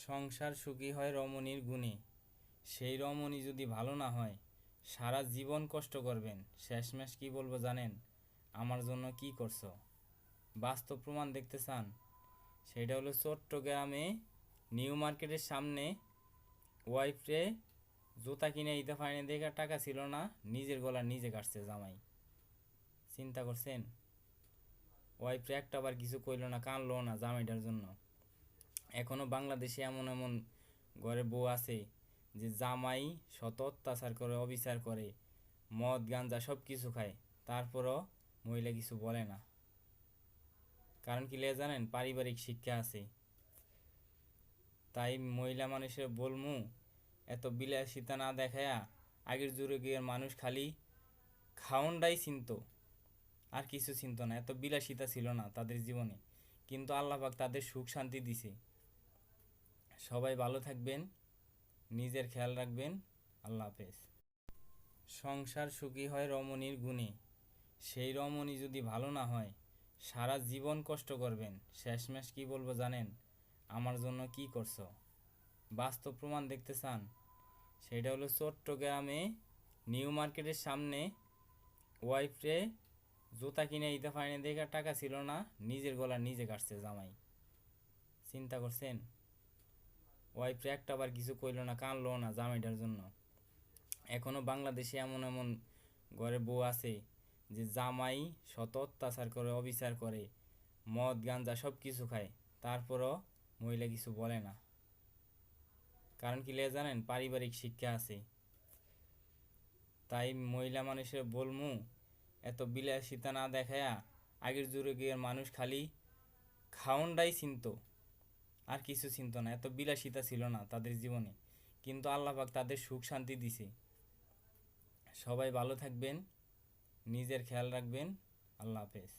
সংসার সুখী হয় রমণীর গুণে, সেই রমণী যদি ভালো না হয় সারা জীবন কষ্ট করবেন, শেষমেশ কি বলবো জানেন? আমার জন্য কি করছো। বাস্তব প্রমাণ দেখতে চান? সেটা হলো চট্টগ্রামে নিউ মার্কেটের সামনে ওয়াইফরে জুতা কিনে দিতে পারেনি দেখে টাকা ছিল না, নিজের গলা নিজে কাটছে জামাই। চিন্তা করছেন? ওয়াইফরে একটা বার কিছু কইলো না, কানলো না জামাইটার জন্য। এখনো বাংলাদেশে এমন এমন ঘরে বউ আছে যে জামাই শত অত্যাচার করে, অবিচার করে, মদ গাঞ্জা সব কিছু খায়, তারপরও মহিলা কিছু বলে না। কারণ কি লে জানেন? পারিবারিক শিক্ষা আছে। তাই মহিলা মানুষের বলমু, এত বিলাসিতা না দেখায়া আগের যুগের মানুষ খালি খাওনটাই চিনত, আর কিছু চিনত না। এত বিলাসিতা ছিল না তাদের জীবনে, কিন্তু আল্লাহ পাক তাদের সুখ শান্তি দিছে। সবাই ভালো থাকবেন, নিজের খেয়াল রাখবেন। আল্লাহ হাফেজ। সংসার সুখী হয় রমণীর গুণে, সেই রমণী যদি ভালো না হয় সারা জীবন কষ্ট করবেন, শেষমেশ কি বলবো জানেন? আমার জন্য কি করছো। বাস্তব প্রমাণ দেখতে চান? সেটা হলো চট্টগ্রামে নিউ মার্কেটের সামনে ওয়াইফরে জুতা কিনে দিতে পারেনি দেখে টাকা ছিল না, নিজের গলা নিজে কাটছে জামাই। চিন্তা করছেন? ওয়াইফরে একটা বার কিছু কইলো না, কানলো না জামাইটার জন্য। এখনো বাংলাদেশে এমন এমন ঘরে বউ আছে যে জামাই শত অত্যাচার করে, অবিচার করে, মদ গাঞ্জা সব কিছু খায়, তারপরও মহিলা কিছু বলে না। কারণ কি লে জানেন? পারিবারিক শিক্ষা আছে। তাই মহিলা মানুষের বলমু, এত বিলাসিতা না দেখায়া আগের যুগের মানুষ খালি খাওনটাই চিনত, আর কিছু চিনত না। এত বিলাসিতা ছিল না তাদের জীবনে, কিন্তু আল্লাহ পাক তাদের সুখ শান্তি দিছে। সবাই ভালো থাকবেন, নিজের খেয়াল রাখবেন। আল্লাহ হাফেজ।